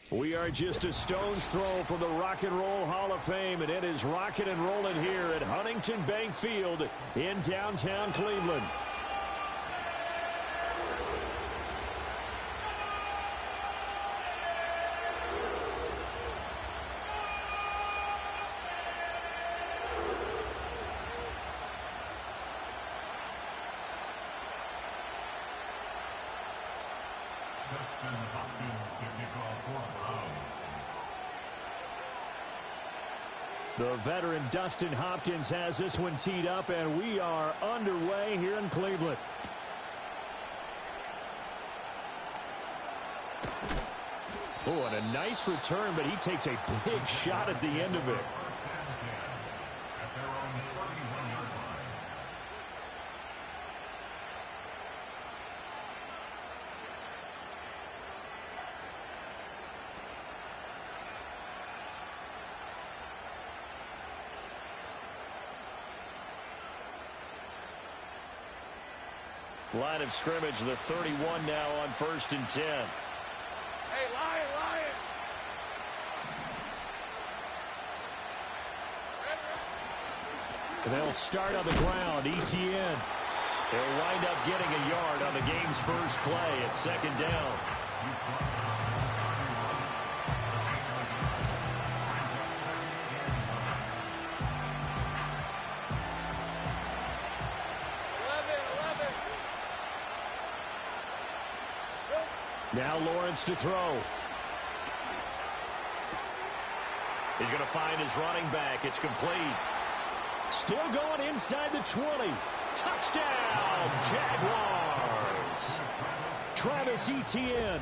We are just a stone's throw from the Rock and Roll Hall of Fame, and it is rocking and rolling here at Huntington Bank Field in downtown Cleveland. The veteran Dustin Hopkins has this one teed up, and we are underway here in Cleveland. Oh, and a nice return, but he takes a big shot at the end of it. Line of scrimmage, the 31 now on 1st and 10. Hey, Lion! And they'll start on the ground. ETN. They'll wind up getting a yard on the game's first play at 2nd down. Now Lawrence to throw. He's going to find his running back. It's complete. Still going inside the 20. Touchdown, Jaguars. Travis Etienne,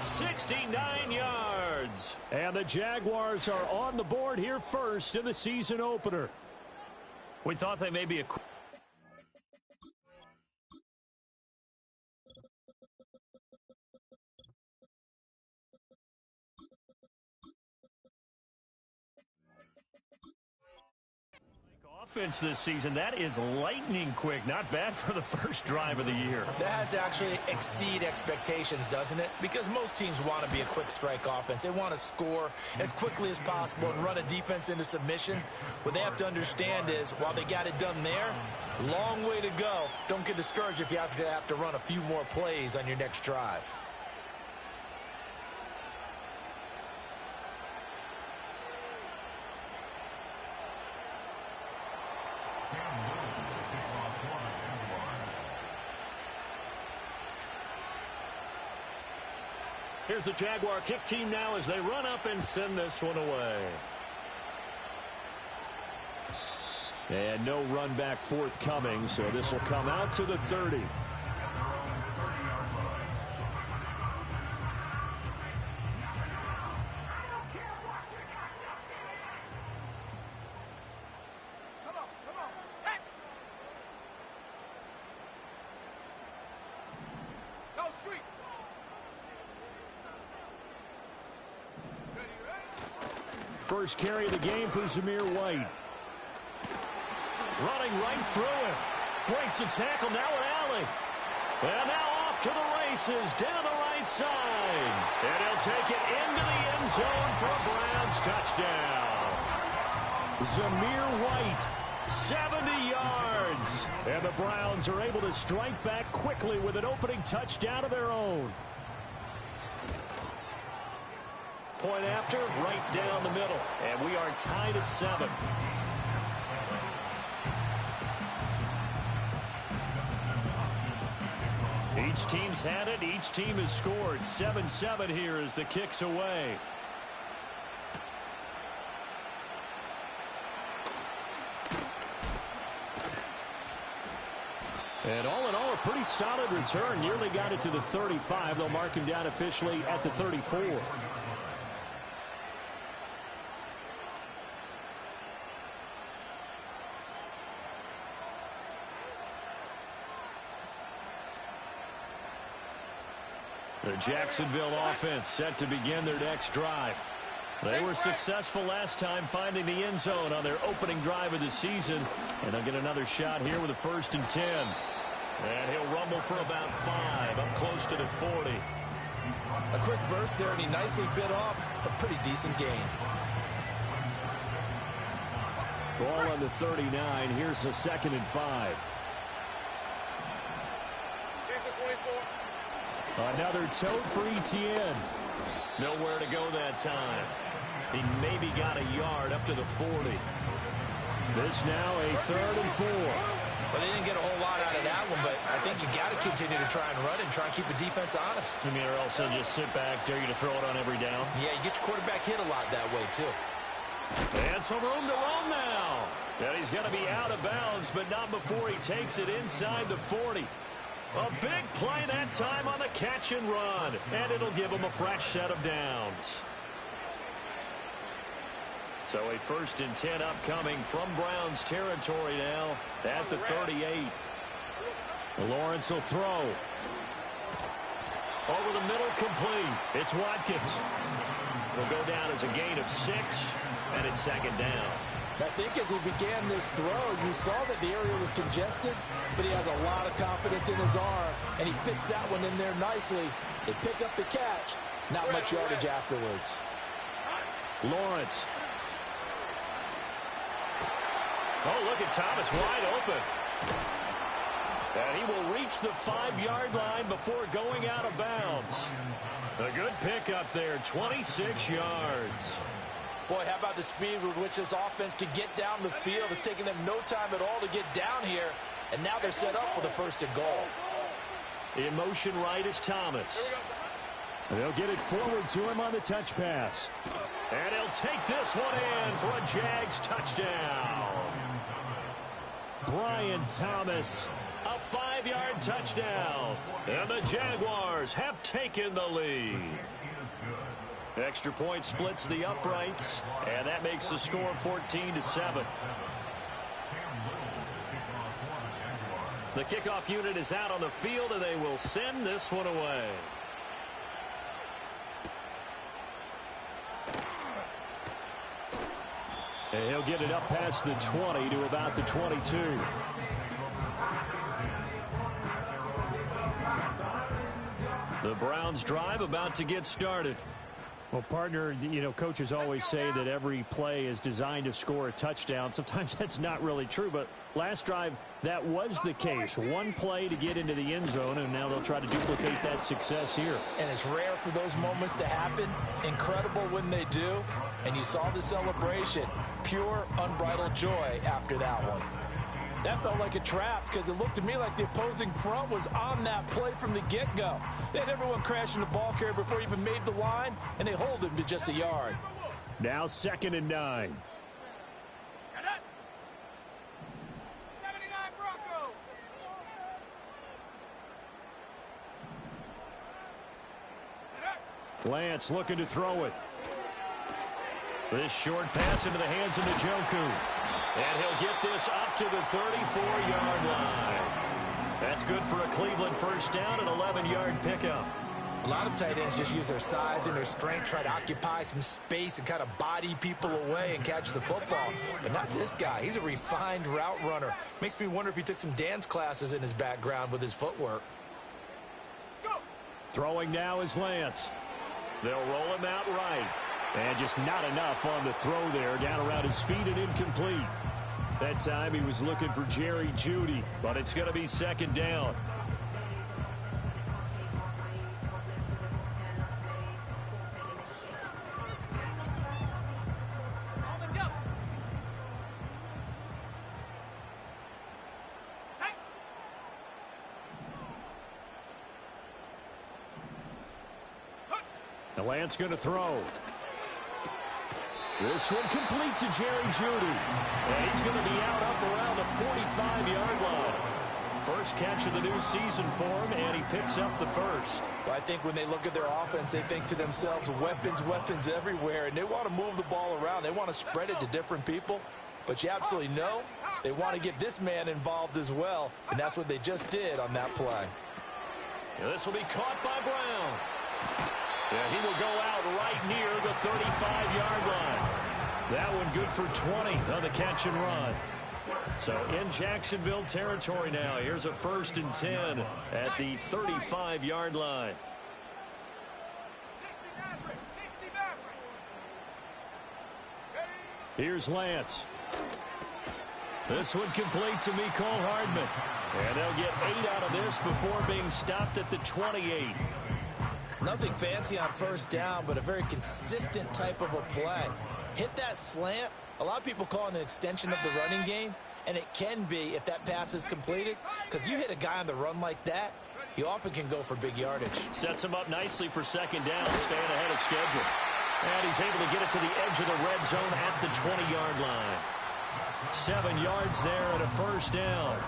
69 yards. And the Jaguars are on the board here first in the season opener. We thought they may be a... offense this season. That is lightning quick. Not bad for the first drive of the year. That has to actually exceed expectations, doesn't it? Because most teams want to be a quick strike offense. They want to score as quickly as possible and run a defense into submission. What they have to understand is, while they got it done there, long way to go. Don't get discouraged if you have to run a few more plays on your next drive. Here's the Jaguar kick team now as they run up and send this one away. And no run back forthcoming, so this will come out to the 30. First carry of the game for Zamir White. Running right through him. Breaks the tackle now at Alley. And now off to the races down the right side. And he'll take it into the end zone for a Browns touchdown. Zamir White, 70 yards. And the Browns are able to strike back quickly with an opening touchdown of their own. Point after, right down the middle. And we are tied at 7. Each team's had it. Each team has scored. 7-7 here as the kick's away. And all in all, a pretty solid return. Nearly got it to the 35. They'll mark him down officially at the 34. The Jacksonville offense set to begin their next drive. They were successful last time finding the end zone on their opening drive of the season. And they'll get another shot here with a 1st and 10. And he'll rumble for about 5, up close to the 40. A quick burst there, and he nicely bit off a pretty decent gain. Ball on the 39. Here's the 2nd and 5. Another tote for Etienne. Nowhere to go that time. He maybe got a yard up to the 40. This now a 3rd and 4. Well, they didn't get a whole lot out of that one, but I think you got to continue to try and run and try and keep the defense honest. You mean, or else they'll just sit back, dare you to throw it on every down? Yeah, you get your quarterback hit a lot that way, too. And some room to run now. And he's going to be out of bounds, but not before he takes it inside the 40. A big play that time on the catch and run. And it'll give him a fresh set of downs. So a 1st and 10 upcoming from Browns territory now at the 38. Lawrence will throw. Over the middle, complete. It's Watkins. Will go down as a gain of 6, and it's 2nd down. I think as he began this throw, you saw that the area was congested, but he has a lot of confidence in his arm, and he fits that one in there nicely. They pick up the catch. Not much yardage afterwards. Lawrence. Oh, look at Thomas wide open. And he will reach the 5-yard line before going out of bounds. A good pickup there, 26 yards. Boy, how about the speed with which this offense could get down the field? It's taken them no time at all to get down here, and now they're set up with a 1st and goal. In motion right is Thomas. They'll get it forward to him on the touch pass. And he'll take this one in for a Jags touchdown. Brian Thomas, a 5-yard touchdown. And the Jaguars have taken the lead. Extra point splits the uprights, and that makes the score 14-7. The kickoff unit is out on the field, and they will send this one away. And he'll get it up past the 20 to about the 22. The Browns drive about to get started. Well, partner, you know, coaches always say that every play is designed to score a touchdown. Sometimes that's not really true, but last drive, that was the case. One play to get into the end zone, and now they'll try to duplicate that success here. And it's rare for those moments to happen. Incredible when they do. And you saw the celebration. Pure, unbridled joy after that one. That felt like a trap because it looked to me like the opposing front was on that play from the get-go. They had everyone crashing the ball carrier before he even made the line, and they hold him to just a yard. Now 2nd and 9. Lance looking to throw it. This short pass into the hands of Njoku. And he'll get this up to the 34-yard line. That's good for a Cleveland first down, an 11-yard pickup. A lot of tight ends just use their size and their strength, try to occupy some space and kind of body people away and catch the football. But not this guy. He's a refined route runner. Makes me wonder if he took some dance classes in his background with his footwork. Throwing now is Lance. They'll roll him out right. And just not enough on the throw there. Down around his feet and incomplete. That time he was looking for Jerry Jeudy, but it's going to be 2nd down. Now Lance going to throw. This one complete to Jerry Jeudy. And he's going to be out up around the 45-yard line. First catch of the new season for him, and he picks up the first. Well, I think when they look at their offense, they think to themselves, weapons, weapons everywhere, and they want to move the ball around. They want to spread it to different people. But you absolutely know they want to get this man involved as well, and that's what they just did on that play. And this will be caught by Brown. Yeah, he will go out right near the 35-yard line. That one good for 20 on the catch and run. So in Jacksonville territory now. Here's a 1st and 10 at the 35-yard line. Here's Lance. This one complete to Mecole Hardman. And they'll get 8 out of this before being stopped at the 28. Nothing fancy on first down, but a very consistent type of a play. Hit that slant. A lot of people call it an extension of the running game, and it can be if that pass is completed, because you hit a guy on the run like that, you often can go for big yardage. Sets him up nicely for 2nd down, staying ahead of schedule. And he's able to get it to the edge of the red zone at the 20-yard line. 7 yards there and a first down.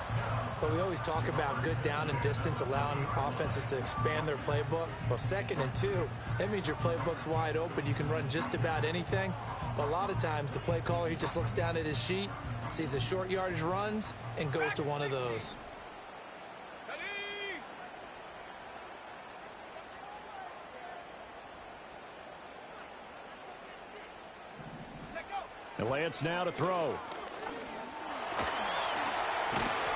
But we always talk about good down and distance, allowing offenses to expand their playbook. Well, 2nd and 2, that means your playbook's wide open. You can run just about anything. But a lot of times, the play caller, he just looks down at his sheet, sees the short yardage runs, and goes to one of those. And Lance now to throw.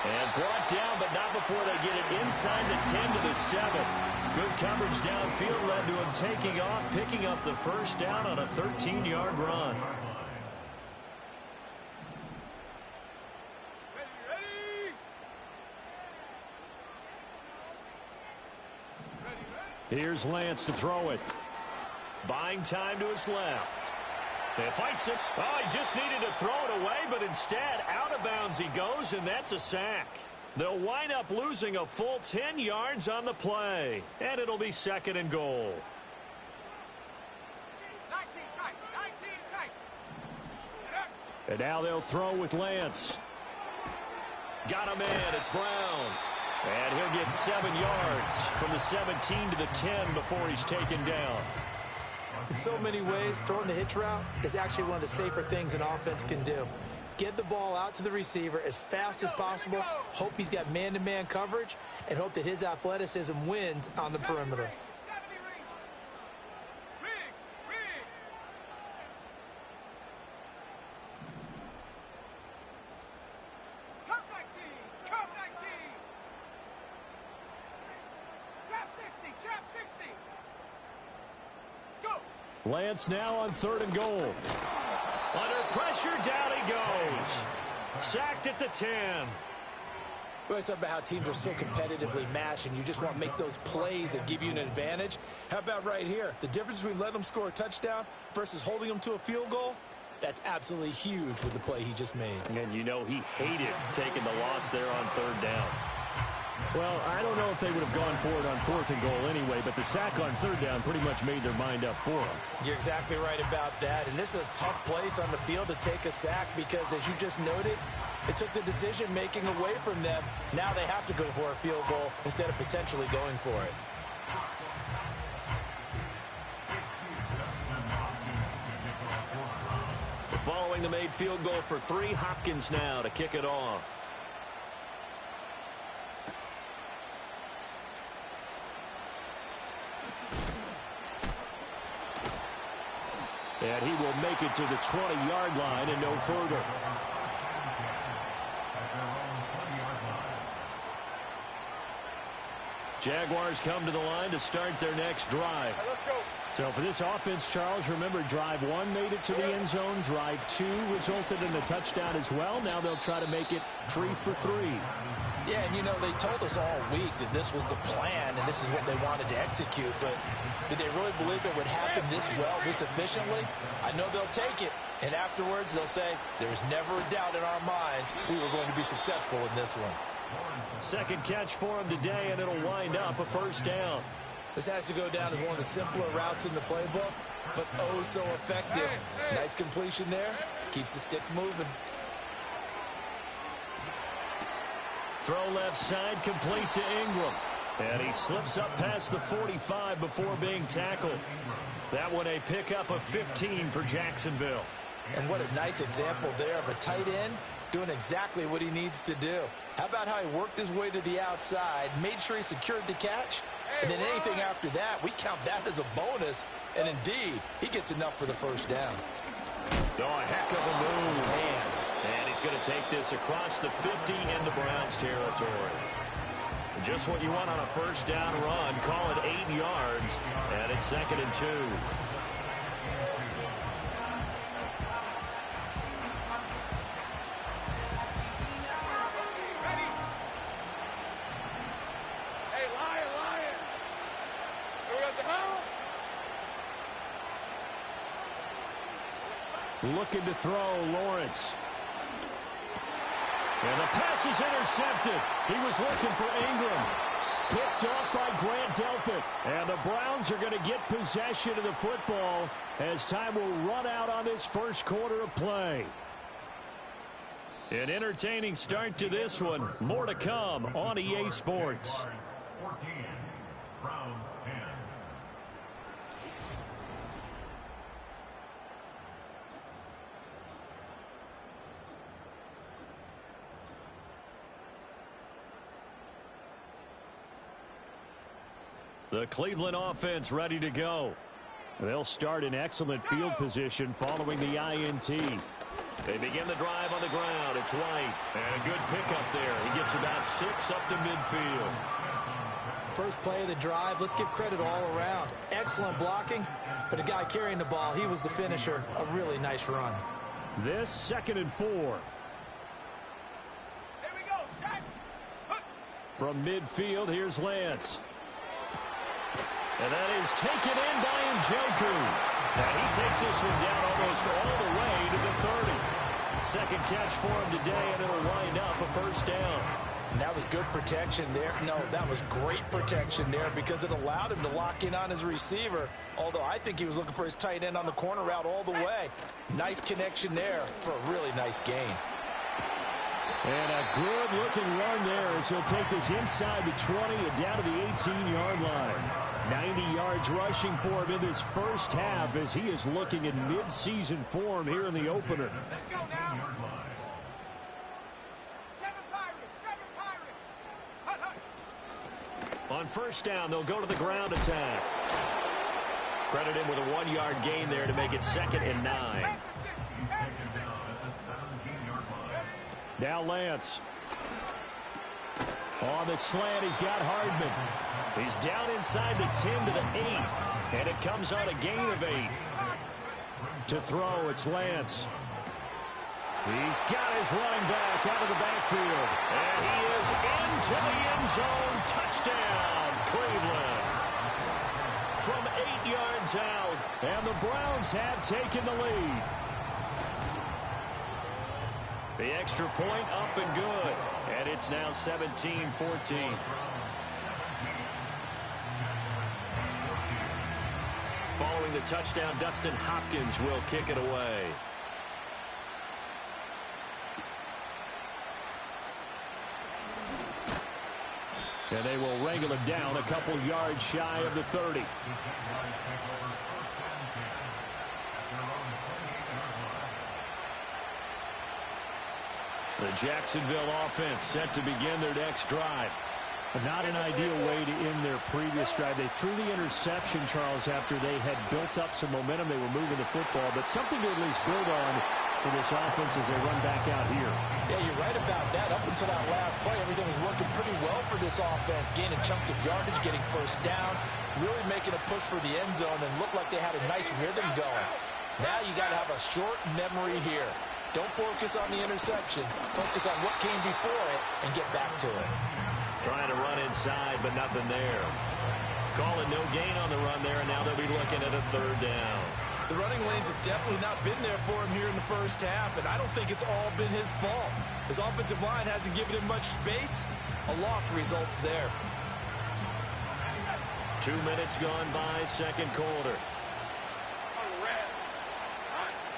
And brought down, but not before they get it inside the 10 to the 7. Good coverage downfield led to him taking off, picking up the first down on a 13-yard run. Here's Lance to throw it. Buying time to his left. He fights it. Oh, he just needed to throw it away, but instead, out of bounds he goes, and that's a sack. They'll wind up losing a full 10 yards on the play, and it'll be 2nd and goal. 19 tight. And now they'll throw with Lance. Got him in. It's Brown. And he'll get 7 yards from the 17 to the 10 before he's taken down. In so many ways, throwing the hitch route is actually one of the safer things an offense can do. Get the ball out to the receiver as fast as possible, hope he's got man-to-man coverage, and hope that his athleticism wins on the perimeter. Lance now on 3rd and goal. Under pressure, down he goes. Sacked at the 10. We always talk about how teams are so competitively matched, and you just want to make those plays that give you an advantage. How about right here? The difference between letting them score a touchdown versus holding them to a field goal? That's absolutely huge with the play he just made. And you know he hated taking the loss there on third down. Well, I don't know if they would have gone for it on 4th and goal anyway, but the sack on third down pretty much made their mind up for them. You're exactly right about that. And this is a tough place on the field to take a sack because, as you just noted, it took the decision-making away from them. Now they have to go for a field goal instead of potentially going for it. Following the made field goal for 3, Hopkins now to kick it off. And he will make it to the 20-yard line and no further. Jaguars come to the line to start their next drive. Let's go. So for this offense, Charles, remember, drive 1 made it to the end zone. Drive 2 resulted in a touchdown as well. Now they'll try to make it 3 for 3. Yeah, and you know, they told us all week that this was the plan and this is what they wanted to execute, but did they really believe it would happen this well, this efficiently? I know they'll take it, and afterwards they'll say, there's never a doubt in our minds we were going to be successful in this one. Second catch for him today, and it'll wind up a first down. This has to go down as one of the simpler routes in the playbook, but oh so effective. Nice completion there. Keeps the sticks moving. Throw left side, complete to Ingram. And he slips up past the 45 before being tackled. That one a pickup of 15 for Jacksonville. And what a nice example there of a tight end doing exactly what he needs to do. How about how he worked his way to the outside, made sure he secured the catch, and then anything after that, we count that as a bonus. And indeed, he gets enough for the first down. Oh, a heck of a move, man. And he's going to take this across the 50 in the Browns territory. Just what you want on a first down run. Call it 8 yards, and it's 2nd and 2. Ready. Hey, lion. Who has the ball? Looking to throw, Lawrence. And the pass is intercepted. He was looking for Ingram. Picked off by Grant Delpit. And the Browns are going to get possession of the football as time will run out on this first quarter of play. An entertaining start to this one. More to come on EA Sports. 14, Browns 10. The Cleveland offense ready to go. They'll start in excellent field position following the INT. They begin the drive on the ground. It's White. And a good pickup there. He gets about 6 up to midfield. First play of the drive, let's give credit all around. Excellent blocking, but the guy carrying the ball, he was the finisher. A really nice run. This 2nd and 4. Here we go, shot. From midfield, here's Lance. And that is taken in by Njoku. And he takes this one down almost all the way to the 30. Second catch for him today, and it'll wind up a first down. And that was good protection there. No, that was great protection there because it allowed him to lock in on his receiver, although I think he was looking for his tight end on the corner route all the way. Nice connection there for a really nice gain. And a good-looking run there as he'll take this inside the 20 and down to the 18-yard line. 90 yards rushing for him in this first half as he is looking in mid-season form here in the opener. Let's go now. 7 Pirates. Hut, hut. On first down, they'll go to the ground attack. Credit him with a 1-yard gain there to make it 2nd and 9. Now Lance. On the slant, he's got Hardman. He's down inside the 10 to the 8. And it comes on a gain of 8. To throw, it's Lance. He's got his running back out of the backfield. And he is into the end zone. Touchdown, Cleveland. From 8 yards out. And the Browns have taken the lead. The extra point up and good. And it's now 17-14. Following the touchdown, Dustin Hopkins will kick it away. And they will wrangle it down a couple yards shy of the 30. The Jacksonville offense set to begin their next drive. Not an ideal way to end their previous drive. They threw the interception, Charles, after they had built up some momentum. They were moving the football, but something to at least build on for this offense as they run back out here. Yeah, you're right about that. Up until that last play, everything was working pretty well for this offense, gaining chunks of yardage, getting first downs, really making a push for the end zone, and looked like they had a nice rhythm going. Now you got to have a short memory here. Don't focus on the interception. Focus on what came before it and get back to it. Trying to run inside, but nothing there. Calling no gain on the run there, and now they'll be looking at a third down. The running lanes have definitely not been there for him here in the first half, and I don't think it's all been his fault. His offensive line hasn't given him much space. A loss results there. 2 minutes gone by, second quarter.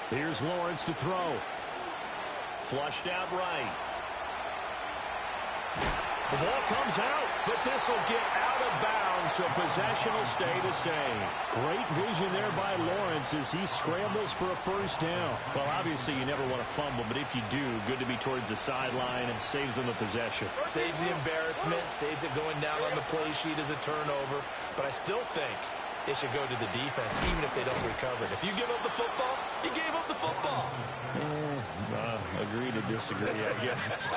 Here's Lawrence to throw. Flushed out right. The ball comes out, but this will get out of bounds, so possession will stay the same. Great vision there by Lawrence as he scrambles for a first down. Well, obviously you never want to fumble, but if you do, good to be towards the sideline and saves them the possession. Saves the embarrassment, saves it going down on the play sheet as a turnover, but I still think it should go to the defense, even if they don't recover it. If you give up the football, you gave up the football. Agree to disagree, I guess.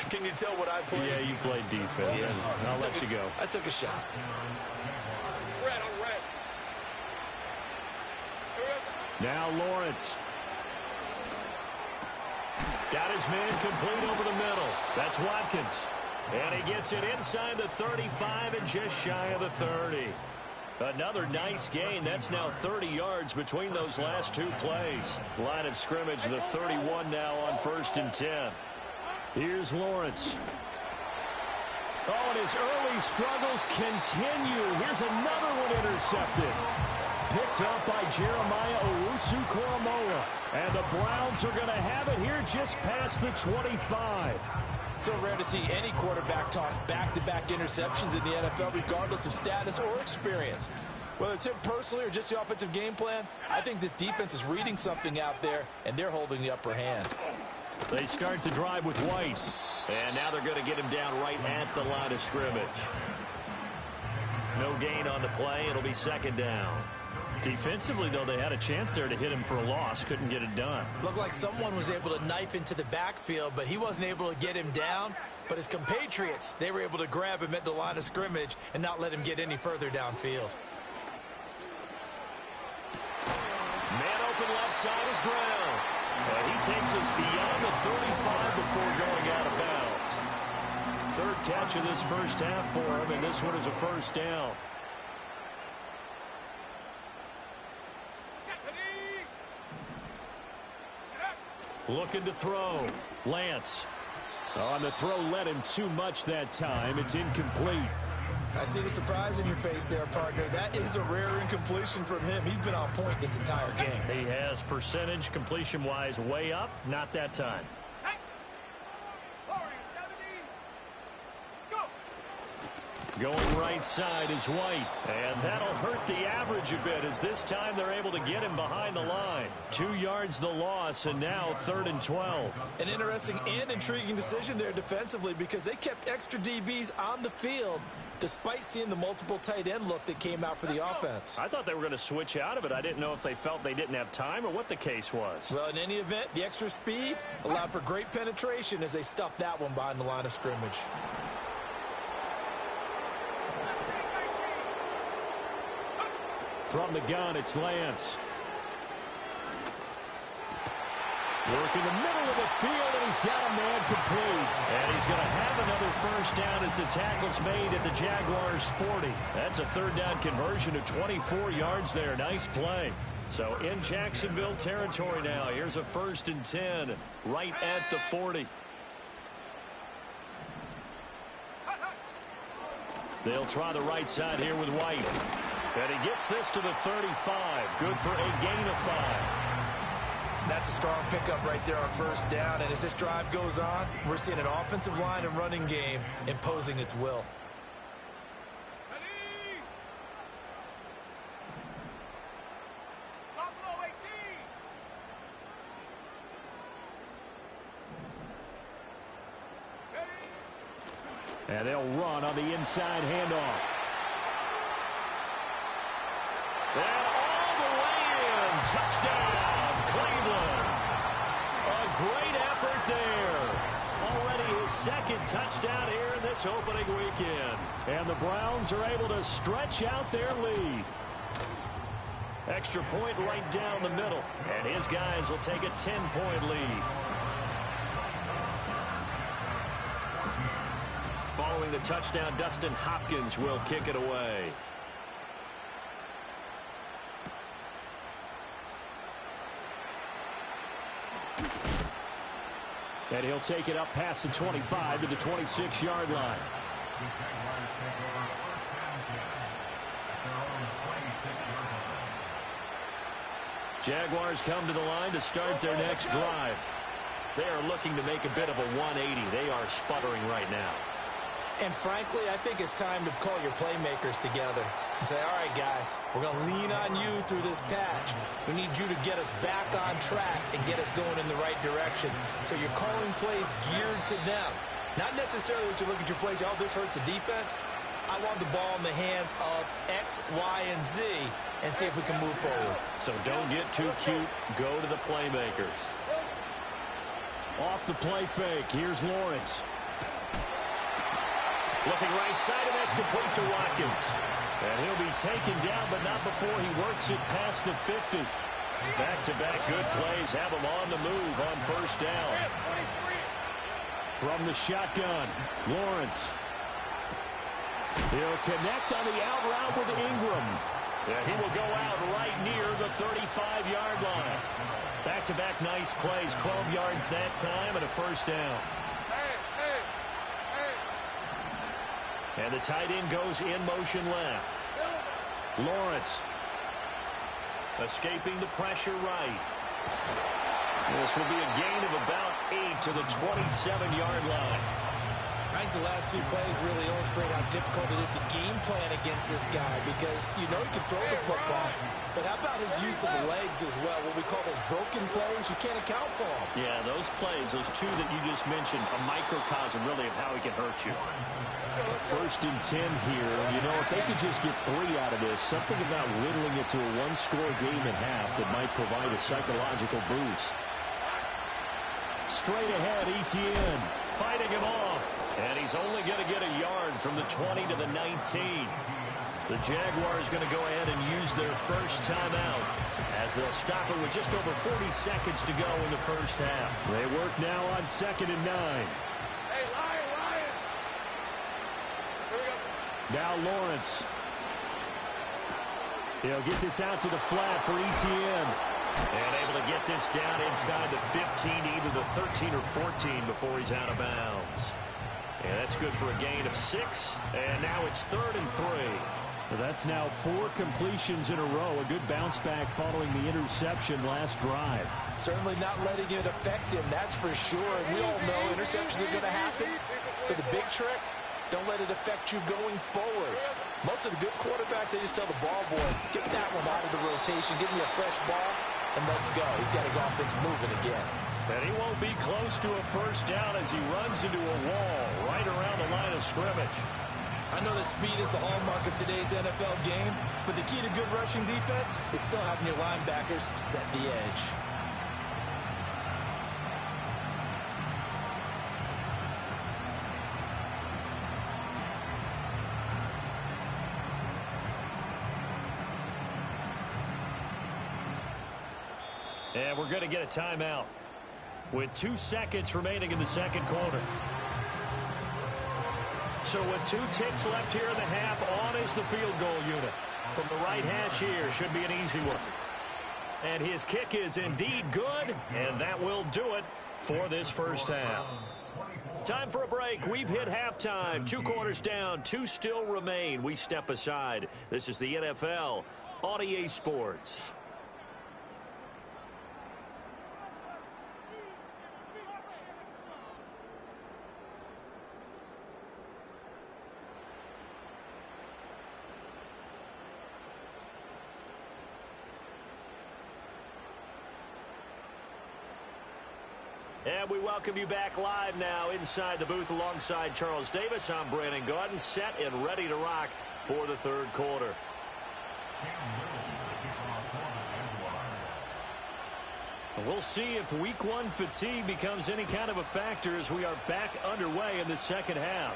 Can you tell what I played? Yeah, you played defense. Yeah. I'll let you go. I took a shot. Red on red. Now Lawrence. Got his man complete over the middle. That's Watkins. And he gets it inside the 35 and just shy of the 30. Another nice gain. That's now 30 yards between those last two plays. Line of scrimmage, the 31 now on 1st and 10. Here's Lawrence. Oh, and his early struggles continue. Here's another one intercepted. Picked up by Jeremiah Owusu-Koramoah. And the Browns are going to have it here just past the 25. So rare to see any quarterback toss back-to-back interceptions in the NFL, regardless of status or experience. Whether it's him personally or just the offensive game plan, I think this defense is reading something out there, and they're holding the upper hand. They start to drive with White. And now they're going to get him down right at the line of scrimmage. No gain on the play. It'll be second down. Defensively, though, they had a chance there to hit him for a loss. Couldn't get it done. Looked like someone was able to knife into the backfield, but he wasn't able to get him down. But his compatriots, they were able to grab him at the line of scrimmage and not let him get any further downfield. Man open left side is Brown. And he takes us beyond the 35 before going out of bounds. Third catch of this first half for him, and this one is a first down. Looking to throw. Lance. On the throw led him too much that time. It's incomplete. I see the surprise in your face there, partner. That is a rare incompletion from him. He's been on point this entire game. He has percentage completion-wise way up. Not that time. Going right side is White. And that'll hurt the average a bit as this time they're able to get him behind the line. 2 yards the loss, and now 3rd and 12. An interesting and intriguing decision there defensively because they kept extra DBs on the field despite seeing the multiple tight end look that came out for the offense. I thought they were going to switch out of it. I didn't know if they felt they didn't have time or what the case was. Well, in any event, the extra speed allowed for great penetration as they stuffed that one behind the line of scrimmage. From the gun, it's Lance. Working the middle of the field, and he's got a man complete. And he's going to have another first down as the tackle's made at the Jaguars' 40. That's a third down conversion of 24 yards there. Nice play. So in Jacksonville territory now. Here's a 1st and 10 right at the 40. They'll try the right side here with White. And he gets this to the 35. Good for a gain of 5. That's a strong pickup right there on 1st down. And as this drive goes on, we're seeing an offensive line and running game imposing its will. And they'll run on the inside handoff. And all the way in. Touchdown, Cleveland. A great effort there. Already his 2nd touchdown here in this opening weekend. And the Browns are able to stretch out their lead. Extra point right down the middle. And his guys will take a 10-point lead. Following the touchdown, Dustin Hopkins will kick it away. And he'll take it up past the 25 to the 26-yard line. Jaguars come to the line to start their next drive. They are looking to make a bit of a 180. They are sputtering right now. And frankly, I think it's time to call your playmakers together and say, all right, guys, we're going to lean on you through this patch. We need you to get us back on track and get us going in the right direction. So you're calling plays geared to them. Not necessarily what you look at your plays, oh, this hurts the defense. I want the ball in the hands of X, Y, and Z and see if we can move forward. So don't get too cute. Go to the playmakers. Off the play fake. Here's Lawrence. Looking right side, and that's complete to Watkins. And he'll be taken down, but not before he works it past the 50. Back-to-back good plays have him on the move on 1st down. From the shotgun, Lawrence. He'll connect on the out route with Ingram. And he will go out right near the 35-yard line. Back-to-back nice plays, 12 yards that time, and a 1st down. And the tight end goes in motion left. Lawrence. Escaping the pressure right. This will be a gain of about 8 to the 27-yard line. I think the last 2 plays really illustrate how difficult it is to game plan against this guy because you know he can throw the football. But how about his use of the legs as well? What we call those broken plays, you can't account for them. Yeah, those plays, those 2 that you just mentioned, a microcosm really of how he can hurt you. 1st and 10 here. You know, if they could just get 3 out of this, something about whittling it to a 1-score game at half that might provide a psychological boost. Straight ahead, Etienne fighting him off. And he's only going to get a yard from the 20 to the 19. The Jaguars going to go ahead and use their 1st timeout as they'll stop it with just over 40 seconds to go in the 1st half. They work now on 2nd and 9. Hey, Lion! Here we go. Now Lawrence. He'll get this out to the flat for Etienne. And able to get this down inside the 15, either the 13 or 14 before he's out of bounds. And that's good for a gain of 6. And now it's 3rd and 3. Well, that's now 4 completions in a row. A good bounce back following the interception last drive. Certainly not letting it affect him, that's for sure. And we all know interceptions are going to happen. So the big trick, don't let it affect you going forward. Most of the good quarterbacks, they just tell the ball boy, get that one out of the rotation, give me a fresh ball, and let's go. He's got his offense moving again. And he won't be close to a 1st down as he runs into a wall right around the line of scrimmage. I know that speed is the hallmark of today's NFL game, but the key to good rushing defense is still having your linebackers set the edge. And we're going to get a timeout with 2 seconds remaining in the 2nd quarter. So with 2 ticks left here in the half, on is the field goal unit. From the right hash here, should be an easy one. And his kick is indeed good, and that will do it for this first half. Time for a break. We've hit halftime. 2 quarters down, 2 still remain. We step aside. This is the NFL on EA Sports. And we welcome you back live now inside the booth alongside Charles Davis. I'm Brandon Gaudin, set and ready to rock for the third quarter. We'll see if week 1 fatigue becomes any kind of a factor as we are back underway in the second half.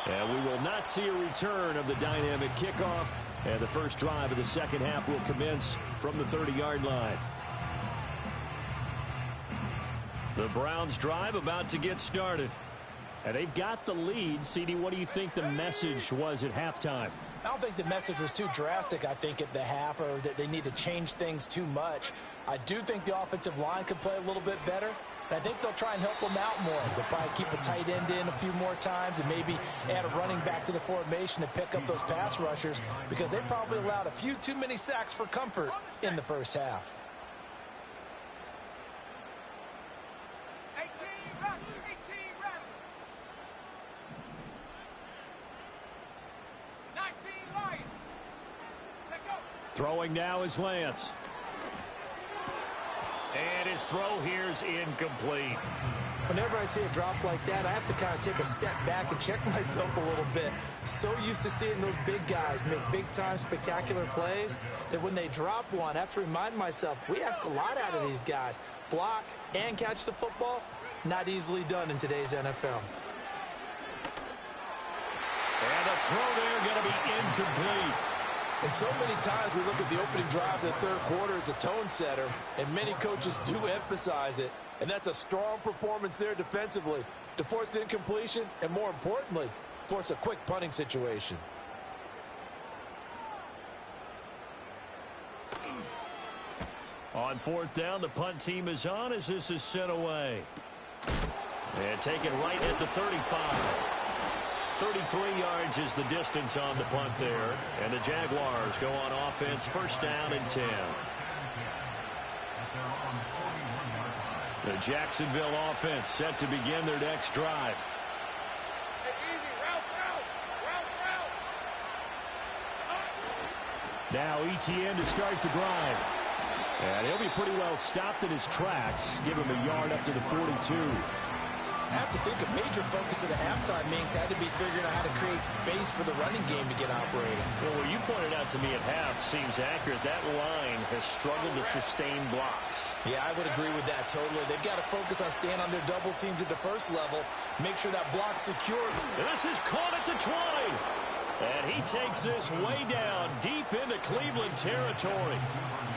And we will not see a return of the dynamic kickoff. And the first drive of the second half will commence from the 30-yard line. The Browns drive about to get started. And they've got the lead. CD, what do you think the message was at halftime? I don't think the message was too drastic, I think, at the half, or that they need to change things too much. I do think the offensive line could play a little bit better. And I think they'll try and help them out more. They'll probably keep a tight end in a few more times and maybe add a running back to the formation to pick up those pass rushers, because they probably allowed a few too many sacks for comfort in the first half. Throwing now is Lance. And his throw here is incomplete. Whenever I see a drop like that, I have to kind of take a step back and check myself a little bit. So used to seeing those big guys make big-time spectacular plays that when they drop one, I have to remind myself, we ask a lot out of these guys. Block and catch the football, not easily done in today's NFL. And the throw there going to be incomplete. And so many times we look at the opening drive of the third quarter as a tone setter, and many coaches do emphasize it. And that's a strong performance there defensively to force incompletion and, more importantly, force a quick punting situation. On 4th down, the punt team is on as this is sent away. And taken right at the 35. 33 yards is the distance on the punt there. And the Jaguars go on offense, first down and 10. The Jacksonville offense set to begin their next drive. Now ETN to start the drive. And he'll be pretty well stopped in his tracks. Give him a yard up to the 42. I have to think a major focus at the halftime means had to be figuring out how to create space for the running game to get operating. Well, what you pointed out to me at half seems accurate. That line has struggled to sustain blocks. Yeah, I would agree with that totally. They've got to focus on staying on their double teams at the first level, make sure that block's secure. This is caught at the 20. And he takes this way down, deep into Cleveland territory.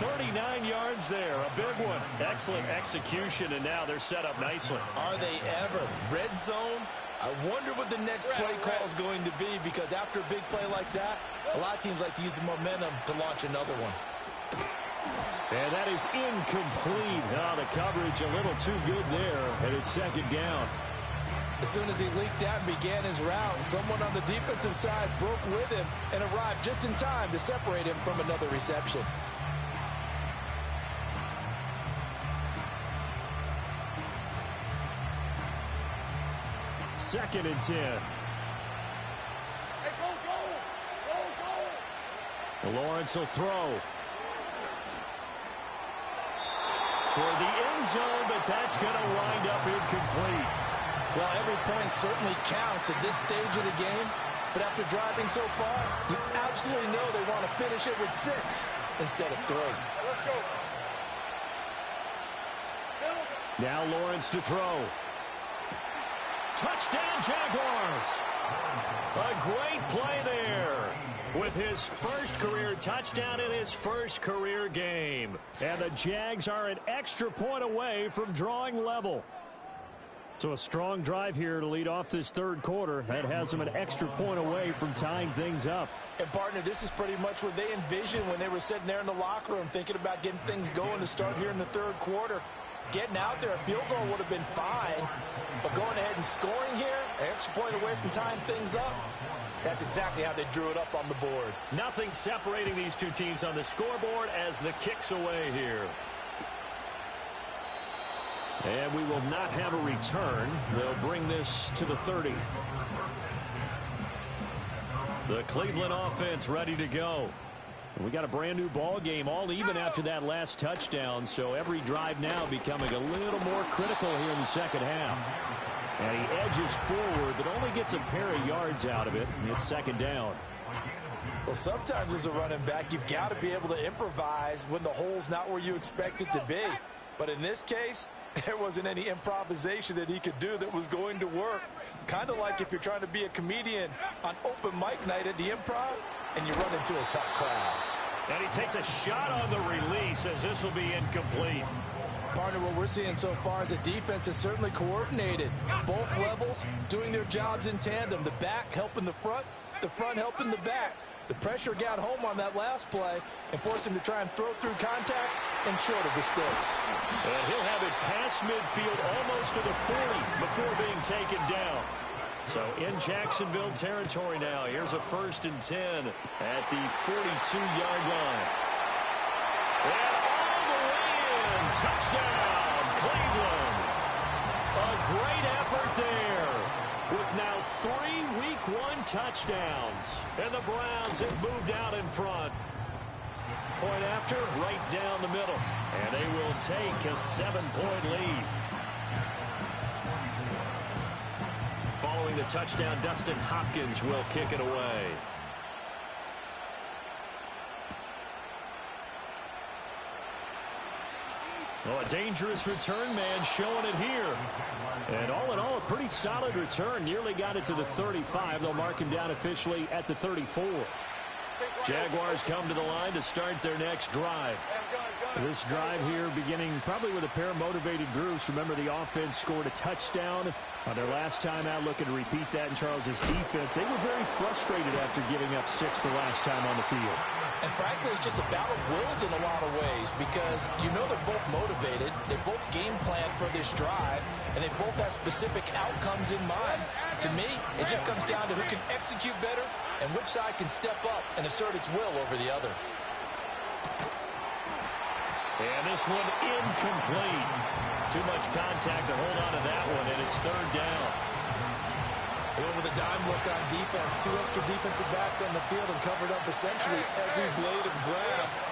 39 yards there, a big one. Excellent execution, and now they're set up nicely. Are they ever? Red zone? I wonder what the next play call is going to be, because after a big play like that, a lot of teams like to use the momentum to launch another one. And that is incomplete. Oh, the coverage a little too good there, and it's second down. As soon as he leaked out and began his route, someone on the defensive side broke with him and arrived just in time to separate him from another reception. Second and 10. Hey, go. Lawrence will throw. Toward the end zone, but that's going to wind up incomplete. Well, every point certainly counts at this stage of the game, but after driving so far, you absolutely know they want to finish it with 6 instead of 3. Let's go. Now Lawrence to throw. Touchdown, Jaguars. A great play there with his first career touchdown in his first career game. And the Jags are an extra point away from drawing level. So a strong drive here to lead off this third quarter. That has them an extra point away from tying things up. And, partner, this is pretty much what they envisioned when they were sitting there in the locker room thinking about getting things going to start here in the third quarter. Getting out there, a field goal would have been fine, but going ahead and scoring here, an extra point away from tying things up, that's exactly how they drew it up on the board. Nothing separating these two teams on the scoreboard as the kick's away here. And we will not have a return. They'll bring this to the 30. The Cleveland offense ready to go. We got a brand new ball game, all even after that last touchdown, so every drive now becoming a little more critical here in the second half. And he edges forward, but only gets a pair of yards out of it, and it's second down. Well, sometimes as a running back, you've got to be able to improvise when the hole's not where you expect it to be. But in this case, there wasn't any improvisation that he could do that was going to work. Kind of like if you're trying to be a comedian on open mic night at the Improv and you run into a tough crowd. And he takes a shot on the release as this will be incomplete. Partner, what we're seeing so far is a defense is certainly coordinated. Both levels doing their jobs in tandem. The back helping the front helping the back. The pressure got home on that last play and forced him to try and throw through contact and short of the sticks. And he'll have it past midfield almost to the 40 before being taken down. So in Jacksonville territory now. Here's a 1st and 10 at the 42-yard line. And all the way in. Touchdown, Cleveland. A great effort there. With now 3 Week 1 touchdowns. And the Browns have moved out in front. Point after, right down the middle. And they will take a 7-point lead. Following the touchdown, Dustin Hopkins will kick it away. Well, a dangerous return man showing it here. And all in all, a pretty solid return. Nearly got it to the 35. They'll mark him down officially at the 34. Jaguars come to the line to start their next drive. This drive here beginning probably with a pair of motivated groups. Remember, the offense scored a touchdown on their last time out, looking to repeat that in Charles's defense. They were very frustrated after giving up 6 the last time on the field. And frankly, it's just a battle of wills in a lot of ways because you know they're both motivated. They both game plan for this drive, and they both have specific outcomes in mind. To me, it just comes down to who can execute better and which side can step up and assert its will over the other. And this one incomplete. Too much contact to hold on to that one, and it's 3rd down. They went with a dime look on defense. 2 extra defensive backs on the field and covered up essentially every blade of grass.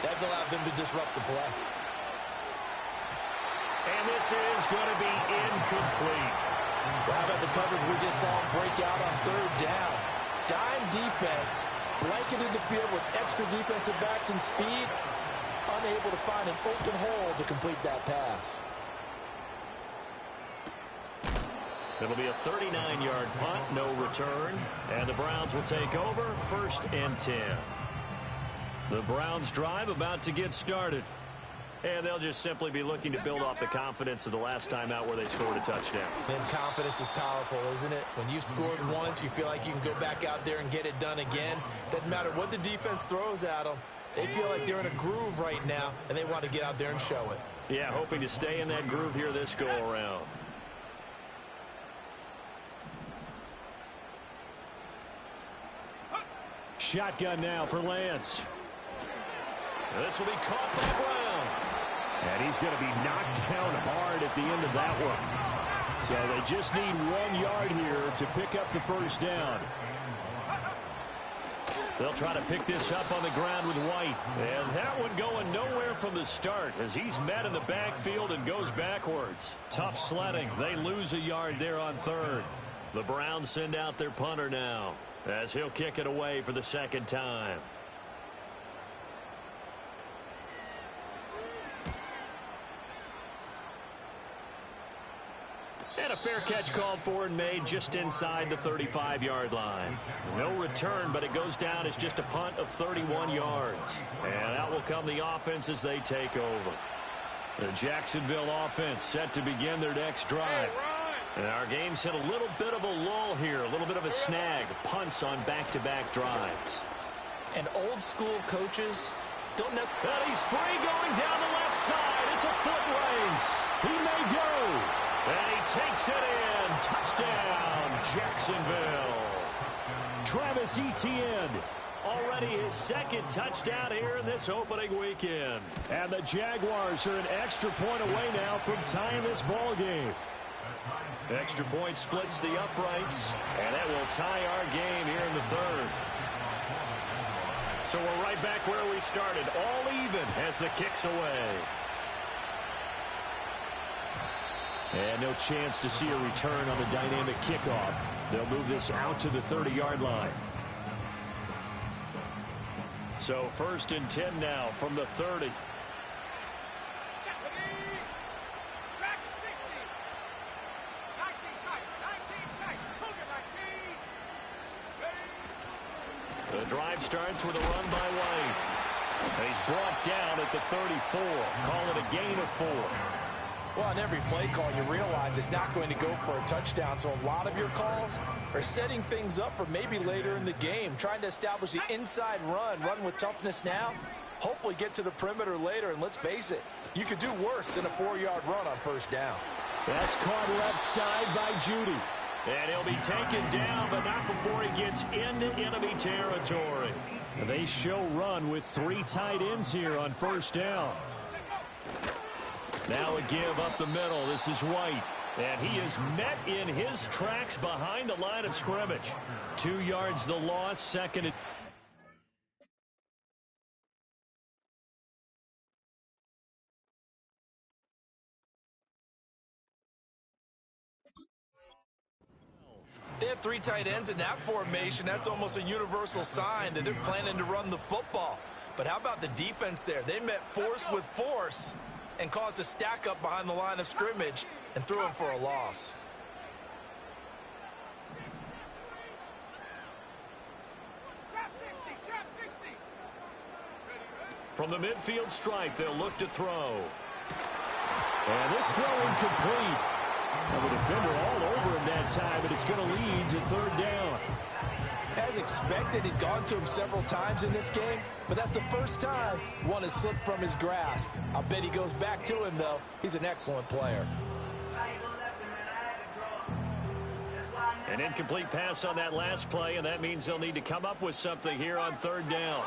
That allowed them to disrupt the play. And this is going to be incomplete. Well, how about the coverage we just saw break out on 3rd down? Dime defense, blanketed the field with extra defensive backs and speed, unable to find an open hole to complete that pass. It'll be a 39-yard punt, no return, and the Browns will take over 1st and 10. The Browns drive about to get started. And they'll just simply be looking to build off the confidence of the last time out where they scored a touchdown. And confidence is powerful, isn't it? When you've scored once, you feel like you can go back out there and get it done again. Doesn't matter what the defense throws at them. They feel like they're in a groove right now, and they want to get out there and show it. Yeah, hoping to stay in that groove here this go-around. Shotgun now for Lance. This will be caught by Brown. And he's going to be knocked down hard at the end of that one. So they just need 1 yard here to pick up the 1st down. They'll try to pick this up on the ground with White. And that one going nowhere from the start as he's met in the backfield and goes backwards. Tough sledding. They lose a yard there on 3rd. The Browns send out their punter now as he'll kick it away for the 2nd time. And a fair catch called for and made just inside the 35-yard line. No return, but it goes down as just a punt of 31 yards. And out will come the offense as they take over. The Jacksonville offense set to begin their next drive. And our game's hit a little bit of a lull here, a little bit of a snag. Punts on back-to-back drives. And old-school coaches don't necessarily... And he's free going down the left side. It's a foot race. He may go. And he takes it in. Touchdown, Jacksonville. Travis Etienne. Already his second touchdown here in this opening weekend. And the Jaguars are an extra point away now from tying this ball game. Extra point splits the uprights, and that will tie our game here in the third. So we're right back where we started, all even as the kick's away. And no chance to see a return on the dynamic kickoff. They'll move this out to the 30-yard line. So 1st and 10 now from the 30. The drive starts with a run by White. And he's brought down at the 34. Call it a gain of 4. Well, on every play call, you realize it's not going to go for a touchdown. So a lot of your calls are setting things up for maybe later in the game, trying to establish the inside run with toughness now, hopefully get to the perimeter later. And let's face it, you could do worse than a 4-yard run on 1st down. That's caught left side by Judy. And he'll be taken down, but not before he gets into enemy territory. They show run with 3 tight ends here on 1st down. Now a give up the middle. This is White. And he is met in his tracks behind the line of scrimmage. 2 yards the loss, 2nd and... They have 3 tight ends in that formation. That's almost a universal sign that they're planning to run the football. But how about the defense there? They met force with force and caused a stack up behind the line of scrimmage and threw him for a loss. From the midfield stripe, they'll look to throw. And this throw incomplete. And the defender all over him that time, but it's going to lead to 3rd down. As expected, he's gone to him several times in this game, but that's the first time one has slipped from his grasp. I'll bet he goes back to him, though. He's an excellent player. An incomplete pass on that last play, and that means they'll need to come up with something here on 3rd down.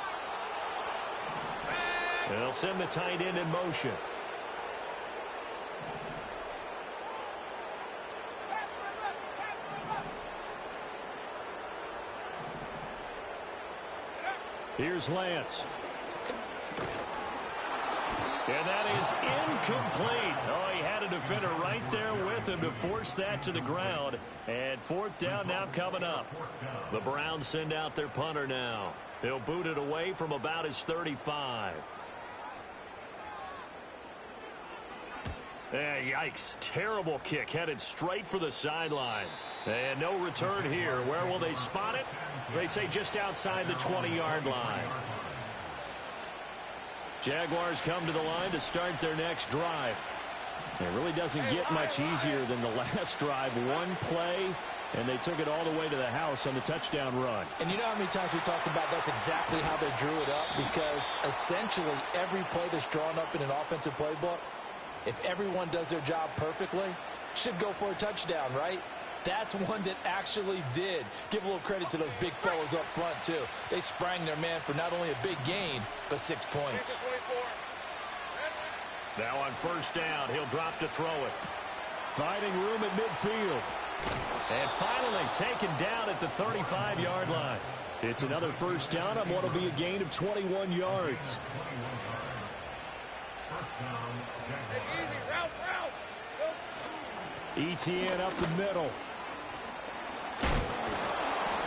And they'll send the tight end in motion. Here's Lance. And that is incomplete. Oh, he had a defender right there with him to force that to the ground. And 4th down now coming up. The Browns send out their punter now. He'll boot it away from about his 35. Yikes. Terrible kick headed straight for the sidelines. And no return here. Where will they spot it? They say just outside the 20-yard line. Jaguars come to the line to start their next drive. It really doesn't get much easier than the last drive. 1 play, and they took it all the way to the house on the touchdown run. And you know how many times we talked about that's exactly how they drew it up? Because essentially every play that's drawn up in an offensive playbook, if everyone does their job perfectly, should go for a touchdown, right? That's one that actually did. Give a little credit to those big fellas up front, too. They sprang their man for not only a big gain, but 6 points. Now on 1st down, he'll drop to throw it. Finding room at midfield. And finally taken down at the 35-yard line. It's another 1st down on what will be a gain of 21 yards. Etienne up the middle.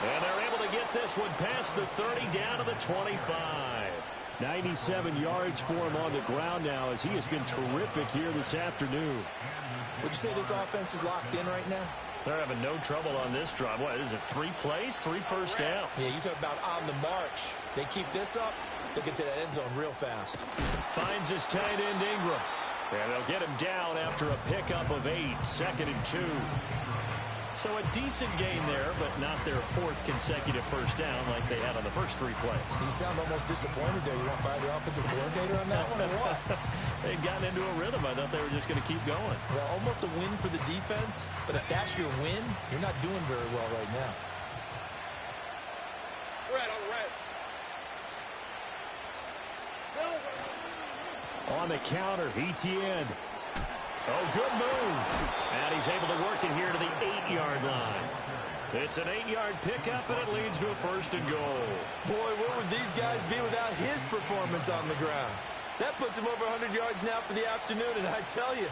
And they're able to get this one past the 30 down to the 25. 97 yards for him on the ground now as he has been terrific here this afternoon. Would you say this offense is locked in right now? They're having no trouble on this drive. What is it, 3 plays, 3 first downs? Yeah, you talk about on the march. They keep this up, they'll get to that end zone real fast. Finds his tight end Ingram. And they'll get him down after a pickup of 8, 2nd and 2. So a decent gain there, but not their 4th consecutive first down like they had on the first 3 plays. You sound almost disappointed there. You want to fire the offensive coordinator on that one or what? They'd gotten into a rhythm. I thought they were just going to keep going. Well, almost a win for the defense, but if that's your win, you're not doing very well right now. Red on red. Silver. On the counter, Etienne. Oh, good move. And he's able to work it here to the 8-yard line. It's an 8-yard pickup, and it leads to a 1st and goal. Boy, where would these guys be without his performance on the ground? That puts him over 100 yards now for the afternoon, and I tell you,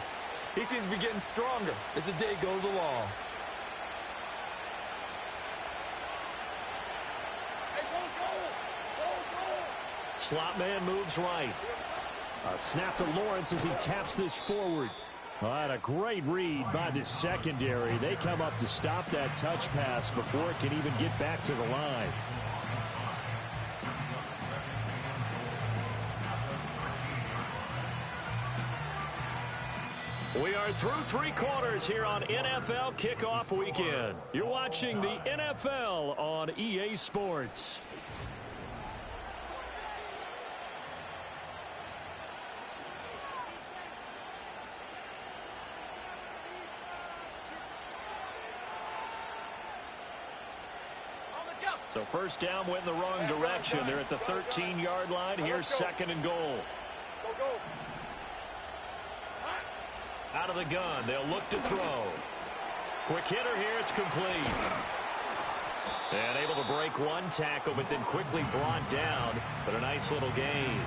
he seems to be getting stronger as the day goes along. Hey, go. Slot man moves right. A snap to Lawrence as he taps this forward. All right, a great read by the secondary. They come up to stop that touch pass before it can even get back to the line. We are through 3 quarters here on NFL Kickoff Weekend. You're watching the NFL on EA Sports. So first down went in the wrong direction. They're at the 13-yard line. Here's 2nd and goal. Go. Out of the gun. They'll look to throw. Quick hitter here. It's complete. And able to break one tackle, but then quickly brought down. But a nice little gain.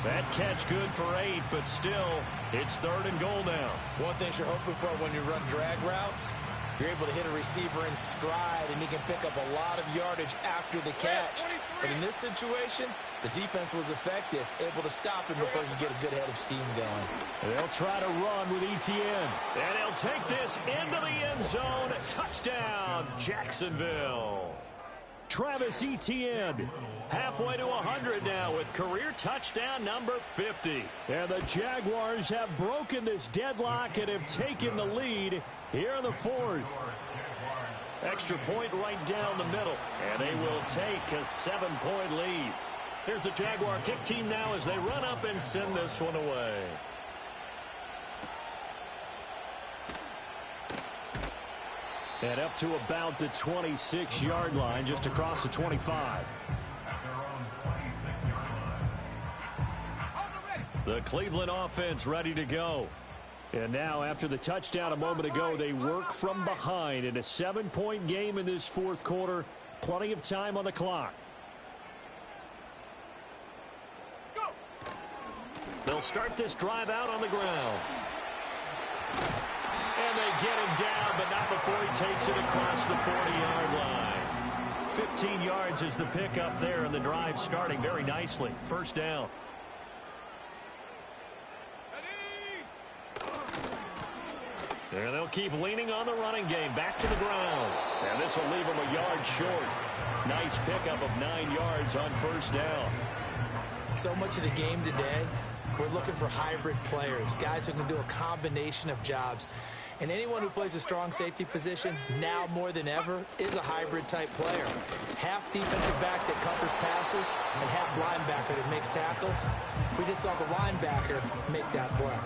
That catch good for 8, but still, it's 3rd and goal now. One thing you're hoping for when you run drag routes, you're able to hit a receiver in stride, and he can pick up a lot of yardage after the catch. But in this situation, the defense was effective, able to stop him before he get a good head of steam going. They'll try to run with Etienne. And he'll take this into the end zone. Touchdown, Jacksonville. Travis Etienne, halfway to 100 now with career touchdown number 50. And the Jaguars have broken this deadlock and have taken the lead here in the 4th. Extra point right down the middle. And they will take a 7-point lead. Here's the Jaguar kick team now as they run up and send this one away. And up to about the 26-yard line, just across the 25. The Cleveland offense ready to go. And now, after the touchdown a moment ago, they work from behind in a 7-point game in this 4th quarter. Plenty of time on the clock. They'll start this drive out on the ground. And they get him down, but not before he takes it across the 40-yard line. 15 yards is the pickup there, and the drive starting very nicely. 1st down. And they'll keep leaning on the running game. Back to the ground. And this will leave them a yard short. Nice pickup of 9 yards on 1st down. So much of the game today, we're looking for hybrid players, guys who can do a combination of jobs. And anyone who plays a strong safety position, now more than ever, is a hybrid-type player. Half defensive back that covers passes and half linebacker that makes tackles. We just saw the linebacker make that play.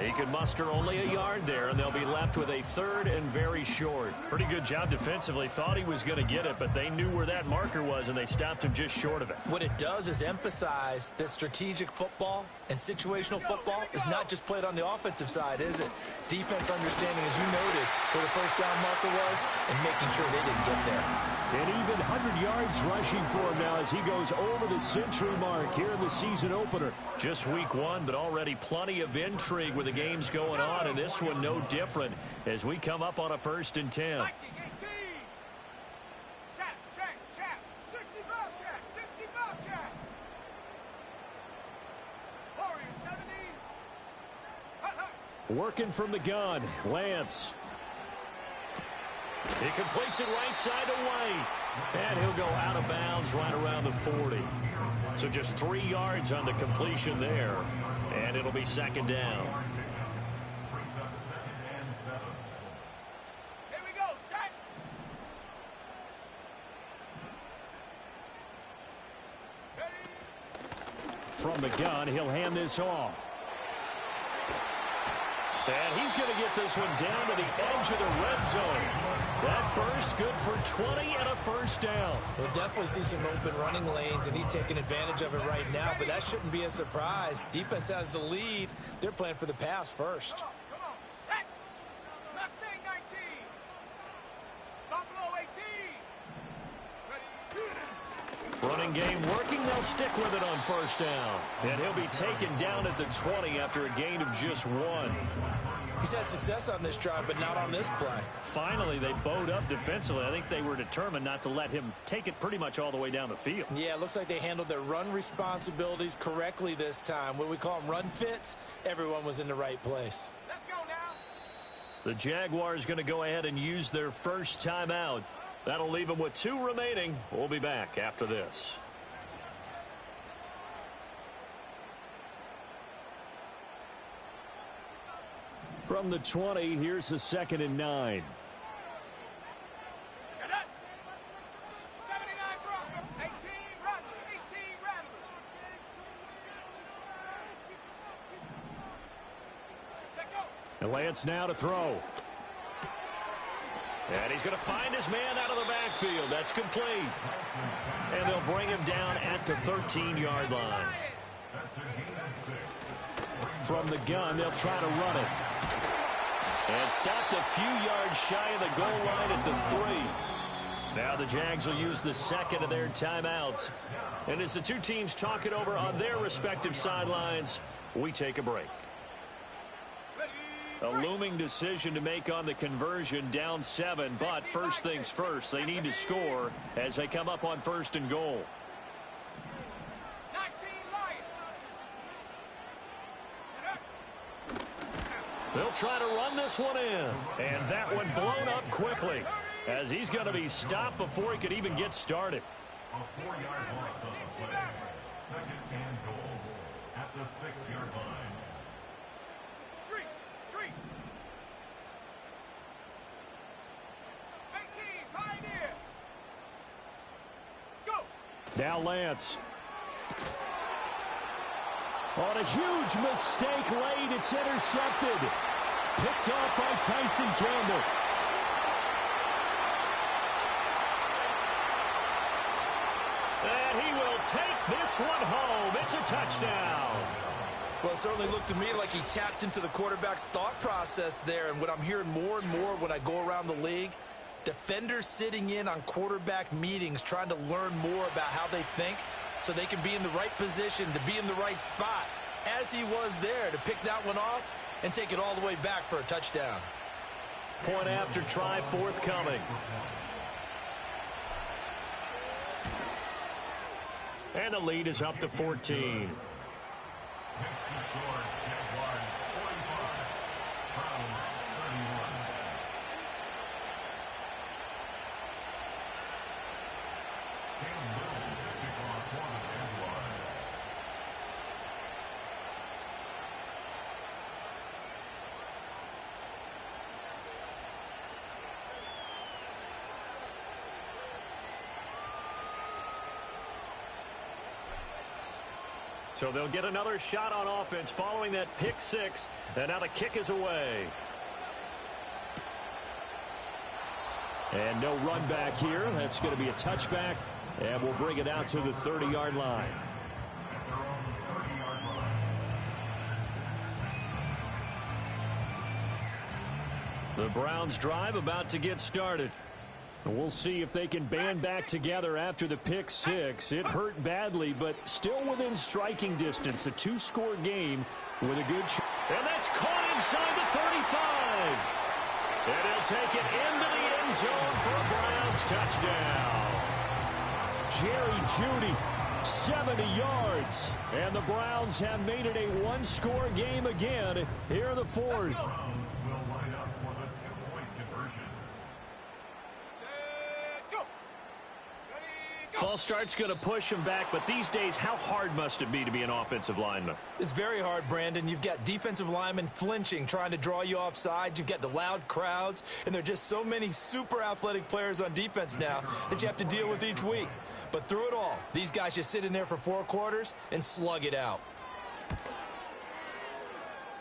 He could muster only a yard there, and they'll be left with a 3rd and very short. Pretty good job defensively. Thought he was going to get it, but they knew where that marker was, and they stopped him just short of it. What it does is emphasize that strategic football and situational football is not just played on the offensive side, is it? Defense understanding, as you noted, where the 1st down marker was and making sure they didn't get there. And even 100 yards rushing for him now as he goes over the century mark here in the season opener. Just week 1, but already plenty of intrigue with the games going on, and this one no different as we come up on a 1st and 10. Check. 60 Bobcat. 60 Bobcat. Warrior 70. Working from the gun, Lance. He completes it right side to White. And he'll go out of bounds right around the 40. So just 3 yards on the completion there. And it'll be 2nd down. From the gun, he'll hand this off. And he's going to get this one down to the edge of the red zone. That burst good for 20 and a first down. We'll definitely see some open running lanes, and he's taking advantage of it right now, but that shouldn't be a surprise. Defense has the lead. They're playing for the pass first. Come on, set. Mustang 19. Buffalo 18. Running game working. They'll stick with it on first down. And he'll be taken down at the 20 after a gain of just 1. He's had success on this drive, but not on this play. Finally, they bowed up defensively. I think they were determined not to let him take it pretty much all the way down the field. Yeah, it looks like they handled their run responsibilities correctly this time. What we call them run fits, everyone was in the right place. Let's go now. The Jaguars going to go ahead and use their first timeout. That'll leave them with 2 remaining. We'll be back after this. From the 20, here's the 2nd and 9. Get up. 79 Bronco. 18 Rattler. 18 Rattler. Check go. And Lance now to throw. And he's going to find his man out of the backfield. That's complete. And they'll bring him down at the 13-yard line. From the gun, they'll try to run it. And stopped a few yards shy of the goal line at the 3. Now the Jags will use the second of their timeouts. And as the two teams talk it over on their respective sidelines, we take a break. A looming decision to make on the conversion, down 7, but first things first, they need to score as they come up on 1st and goal. 19 Lions. They'll try to run this one in, and that one blown up quickly as he's going to be stopped before he could even get started. A 4-yard loss on the play. 2nd and goal at the 6-yard line. Street. 18 Pioneer. Go. Now Lance. On a huge mistake late, it's intercepted. Picked off by Tyson Campbell. And he will take this one home. It's a touchdown. Well, it certainly looked to me like he tapped into the quarterback's thought process there. And what I'm hearing more and more when I go around the league, defenders sitting in on quarterback meetings trying to learn more about how they think so they can be in the right position to be in the right spot, as he was there to pick that one off and take it all the way back for a touchdown. Point after try forthcoming. And the lead is up to 14. So they'll get another shot on offense following that pick 6. And now the kick is away. And no run back here. That's going to be a touchback. And we'll bring it out to the 30-yard line. The Browns drive about to get started. We'll see if they can band back together after the pick 6. It hurt badly, but still within striking distance. A 2-score game with a good shot. And that's caught inside the 35. And he'll take it into the end zone for a Browns touchdown. Jerry Jeudy, 70 yards. And the Browns have made it a 1-score game again here in the 4th. False start's going to push him back, but these days, how hard must it be to be an offensive lineman? It's very hard, Brandon. You've got defensive linemen flinching, trying to draw you off sides. You've got the loud crowds, and there are just so many super athletic players on defense now that you have to deal with each week. But through it all, these guys just sit in there for 4 quarters and slug it out.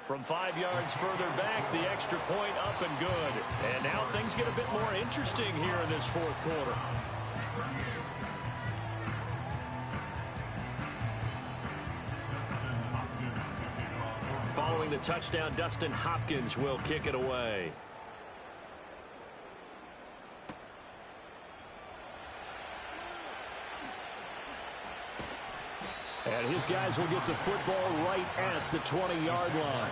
From 5 yards further back, the extra point up and good. And now things get a bit more interesting here in this fourth quarter. Following the touchdown, Dustin Hopkins will kick it away. And his guys will get the football right at the 20-yard line.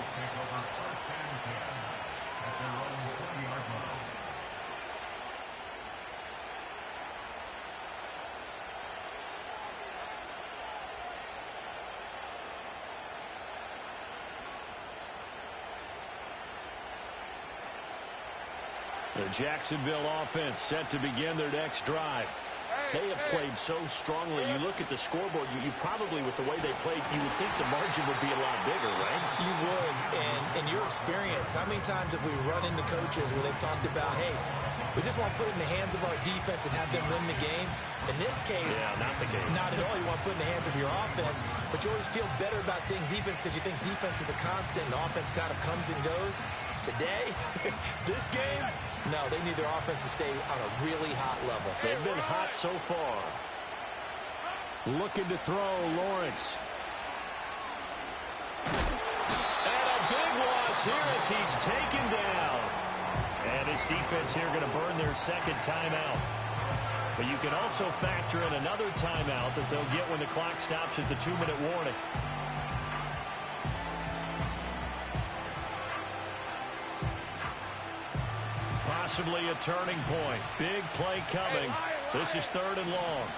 The Jacksonville offense set to begin their next drive. They have played so strongly. You look at the scoreboard, you probably, with the way they played, you would think the margin would be a lot bigger, right? You would. And in your experience, how many times have we run into coaches where they've talked about, hey, we just want to put it in the hands of our defense and have them win the game? In this case, yeah, not the case. Not at all. You want to put it in the hands of your offense, but you always feel better about seeing defense because you think defense is a constant and offense kind of comes and goes. Today, this game, no, they need their offense to stay on a really hot level. They've been hot so far. Looking to throw, Lawrence. And a big loss here as he's taken down. And this defense here going to burn their second timeout. But you can also factor in another timeout that they'll get when the clock stops at the 2-minute warning. Possibly a turning point. Big play coming. This is 3rd and long.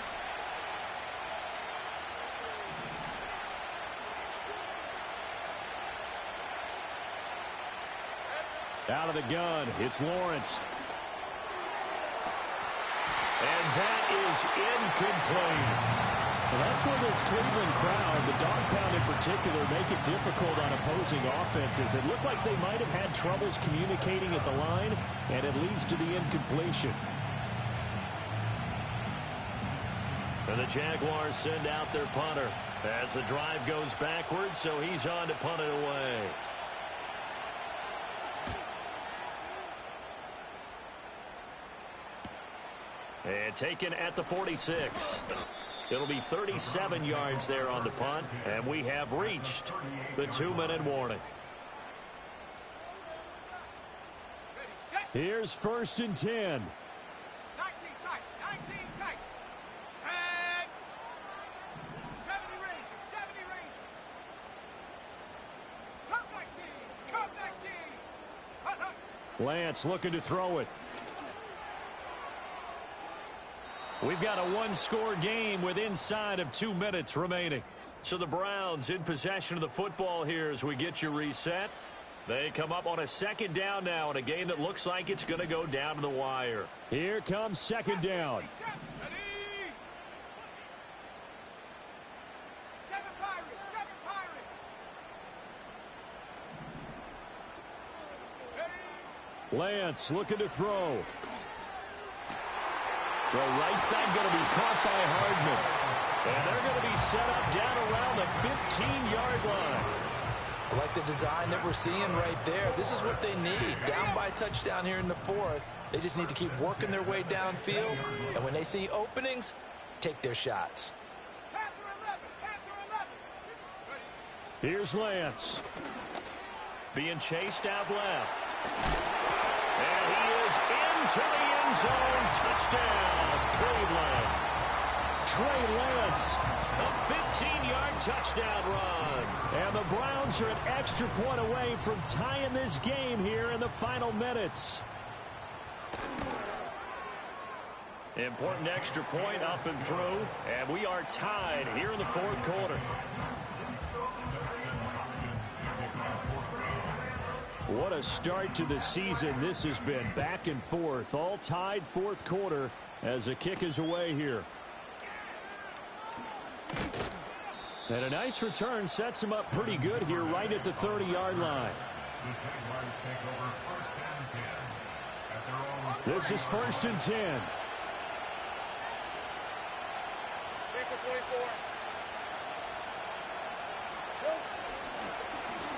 Out of the gun, it's Lawrence. And that is incomplete. Well, that's where this Cleveland crowd, the dog pound in particular, make it difficult on opposing offenses. It looked like they might have had troubles communicating at the line, and it leads to the incompletion. And the Jaguars send out their punter as the drive goes backwards, so he's on to punt it away. And taken at the 46. It'll be 37 yards there on the punt, and we have reached the 2-minute warning. Here's 1st and 10. 19 tight, 19 tight. Set. 70 Rangers, 70 Rangers. Come 19, come 19. Hunt, hunt. Lance looking to throw it. We've got a 1-score game with inside of 2 minutes remaining. So the Browns in possession of the football here as we get you reset. They come up on a 2nd down now in a game that looks like it's going to go down to the wire. Here comes 2nd down. Ready. 7 Pirates, 7 Pirates. Ready. Lance looking to throw. Throw right side going to be caught by Hardman. And they're going to be set up down around the 15-yard line. I like the design that we're seeing right there. This is what they need. Down by touchdown here in the 4th. They just need to keep working their way downfield. And when they see openings, take their shots. Panther 11, Panther 11. Ready. Here's Lance. Being chased out left. And he is into the end zone. Touchdown, Cleveland. Trey Lance. A 15-yard touchdown run. And the Browns are an extra point away from tying this game here in the final minutes. Important extra point up and through. And we are tied here in the 4th quarter. What a start to the season this has been. Back and forth, all tied 4th quarter as the kick is away here. And a nice return sets him up pretty good here right at the 30-yard line. This is 1st and 10.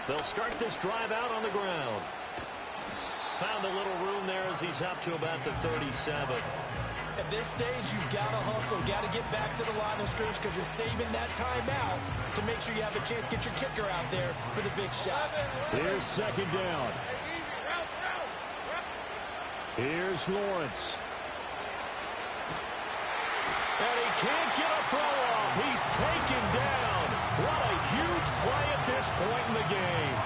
They'll start this drive out on the ground. Found a little room there as he's up to about the 37. At this stage, you've got to hustle, got to get back to the line of scrimmage because you're saving that timeout to make sure you have a chance to get your kicker out there for the big shot. Here's second down. Here's Lawrence. And he can't get a throw off. He's taken down. What a huge play at this point in the game.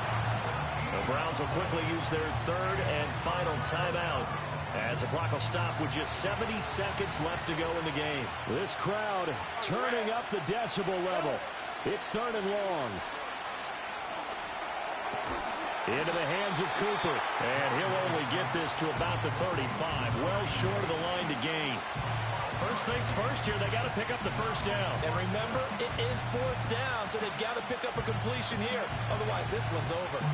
The Browns will quickly use their third and final timeout as the clock will stop with just 70 seconds left to go in the game. This crowd turning up the decibel level. It's third and long. Into the hands of Cooper. And he'll only get this to about the 35. Well short of the line to gain. First things first here, they got to pick up the first down. And remember, it is fourth down, so they've got to pick up a completion here. Otherwise, this one's over.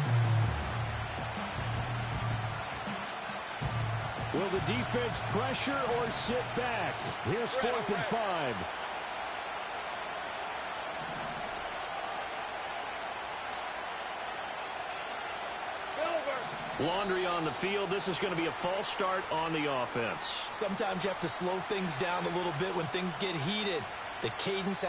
Will the defense pressure or sit back? Here's 4th and 5. Laundry on the field. This is going to be a false start on the offense. Sometimes you have to slow things down a little bit when things get heated. The cadence.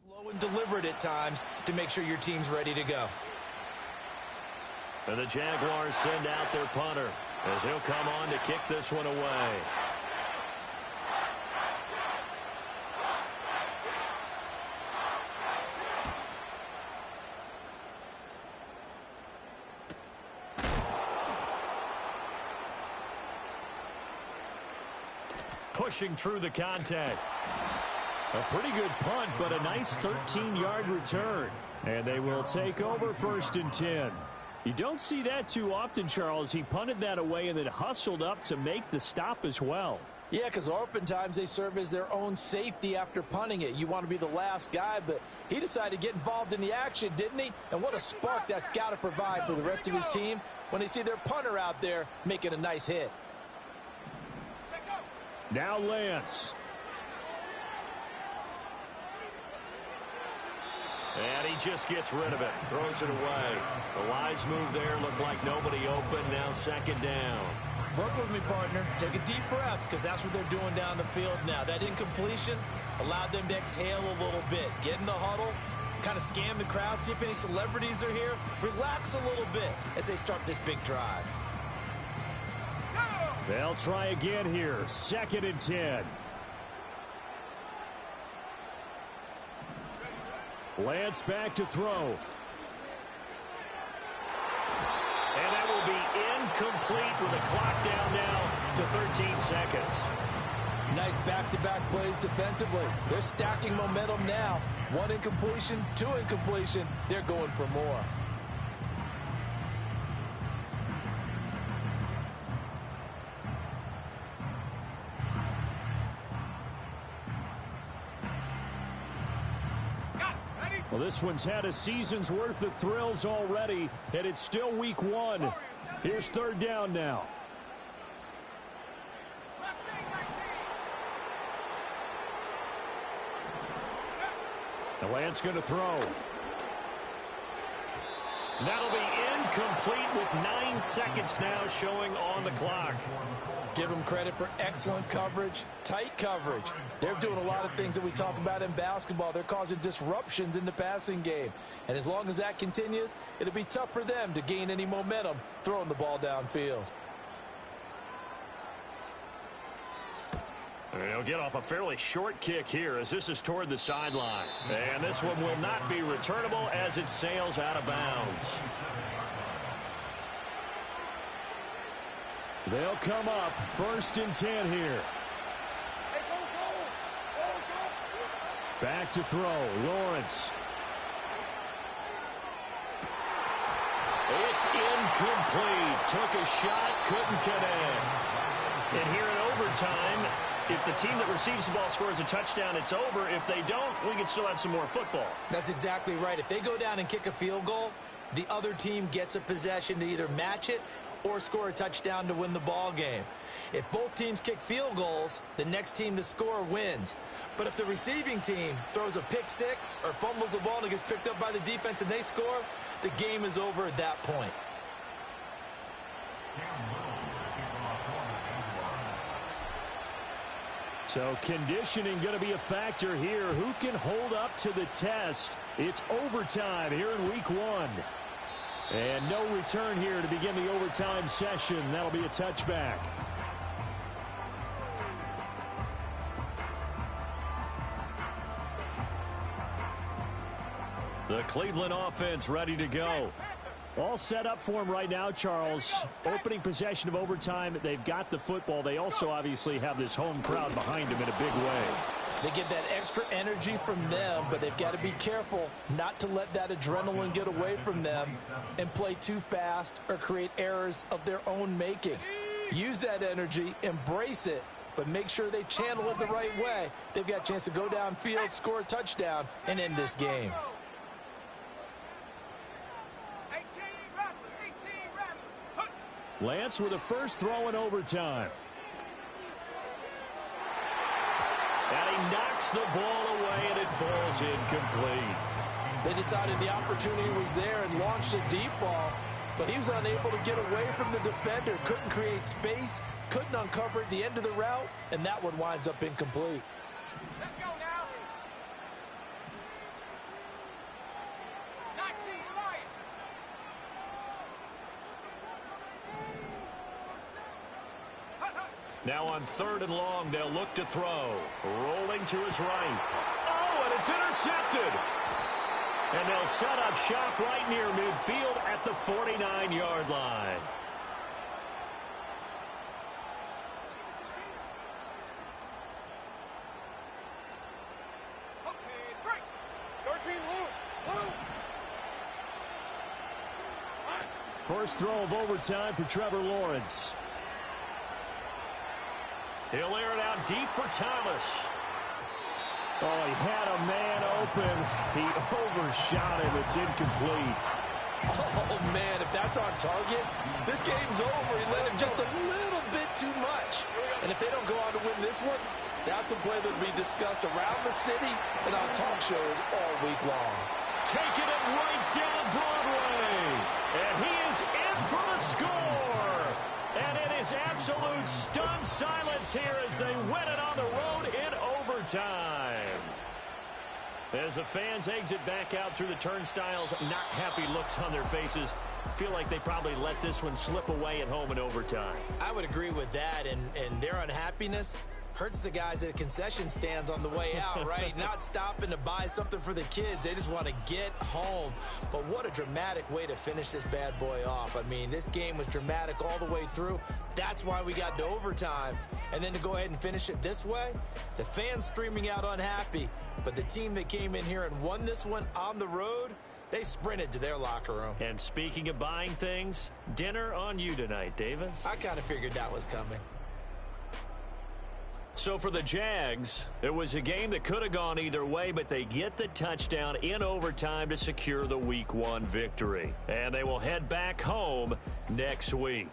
Slow and deliberate at times to make sure your team's ready to go. And the Jaguars send out their punter as he'll come on to kick this one away. Pushing through the contact. A pretty good punt, but a nice 13-yard return. And they will take over 1st and 10. You don't see that too often, Charles. He punted that away and then hustled up to make the stop as well. Yeah, because oftentimes they serve as their own safety after punting it. You want to be the last guy, but he decided to get involved in the action, didn't he? And what a spark that's got to provide for the rest of his team when they see their punter out there making a nice hit. Now Lance. And he just gets rid of it. Throws it away. The lines move there. Look like nobody open. Now 2nd down. Work with me, partner. Take a deep breath because that's what they're doing down the field now. That incompletion allowed them to exhale a little bit. Get in the huddle. Kind of scan the crowd. See if any celebrities are here. Relax a little bit as they start this big drive. They'll try again here. 2nd and 10. Lance back to throw. And that will be incomplete with the clock down now to 13 seconds. Nice back-to-back plays defensively. They're stacking momentum now. 1 incompletion, 2 incompletion. They're going for more. Well, this one's had a season's worth of thrills already, and it's still week 1. Here's 3rd down now. The Lance going to throw. That'll be incomplete with 9 seconds now showing on the clock. Give them credit for excellent coverage, tight coverage. They're doing a lot of things that we talk about in basketball. They're causing disruptions in the passing game. And as long as that continues, it'll be tough for them to gain any momentum throwing the ball downfield. They'll get off a fairly short kick here as this is toward the sideline. And this one will not be returnable as it sails out of bounds. They'll come up 1st and 10 here. Back to throw. Lawrence. It's incomplete. Took a shot, couldn't connect. And here in overtime, if the team that receives the ball scores a touchdown, it's over. If they don't, we can still have some more football. That's exactly right. If they go down and kick a field goal, the other team gets a possession to either match it or score a touchdown to win the ball game. If both teams kick field goals, the next team to score wins. But if the receiving team throws a pick six or fumbles the ball and it gets picked up by the defense and they score, the game is over at that point. So conditioning going to be a factor here. Who can hold up to the test? It's overtime here in week 1. And no return here to begin the overtime session. That'll be a touchback. The Cleveland offense ready to go. All set up for him right now, Charles. Opening possession of overtime. They've got the football. They also obviously have this home crowd behind them in a big way. They get that extra energy from them, but they've got to be careful not to let that adrenaline get away from them and play too fast or create errors of their own making. Use that energy, embrace it, but make sure they channel it the right way. They've got a chance to go downfield, score a touchdown, and end this game. Lance with a first throw in overtime. And he knocks the ball away, and it falls incomplete. They decided the opportunity was there and launched a deep ball, but he was unable to get away from the defender, couldn't create space, couldn't uncover the end of the route, and that one winds up incomplete. Let's go now. 19 Lions. Now on 3rd and long, they'll look to throw. Rolling to his right. Oh, and it's intercepted. And they'll set up shop right near midfield at the 49-yard line. First throw of overtime for Trevor Lawrence. He'll air it out deep for Thomas. Oh, he had a man open. He overshot him. It's incomplete. Oh, man, if that's on target, this game's over. He let him just a little bit too much. And if they don't go on to win this one, that's a play that will be discussed around the city and on talk shows all week long. Taking it right down Broadway. And he is in for the score. And it is absolute stunned silence here as they win it on the road in overtime. As the fans exit back out through the turnstiles, not happy looks on their faces. Feel like they probably let this one slip away at home in overtime. I would agree with that, and their unhappiness hurts the guys at the concession stands on the way out, right? Not stopping to buy something for the kids. They just want to get home. But what a dramatic way to finish this bad boy off. I mean, this game was dramatic all the way through. That's why we got to overtime. And then to go ahead and finish it this way, the fans screaming out unhappy. But the team that came in here and won this one on the road, they sprinted to their locker room. And speaking of buying things, dinner on you tonight, Davis. I kind of figured that was coming. So for the Jags, it was a game that could have gone either way, but they get the touchdown in overtime to secure the Week 1 victory. And they will head back home next week.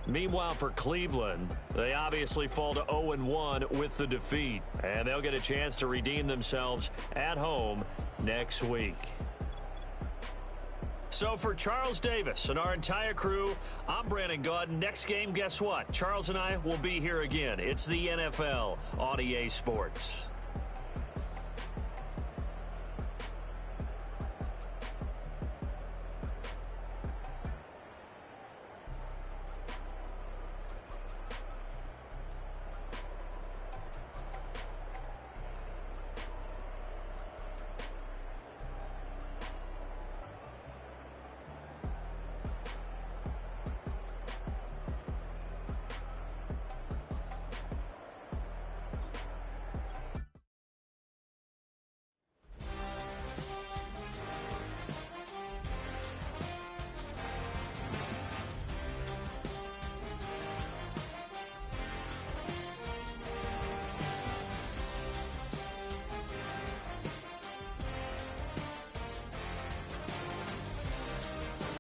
Meanwhile, for Cleveland, they obviously fall to 0-1 with the defeat. And they'll get a chance to redeem themselves at home next week. So for Charles Davis and our entire crew, I'm Brandon Gaudin. Next game, guess what? Charles and I will be here again. It's the NFL on EA Sports.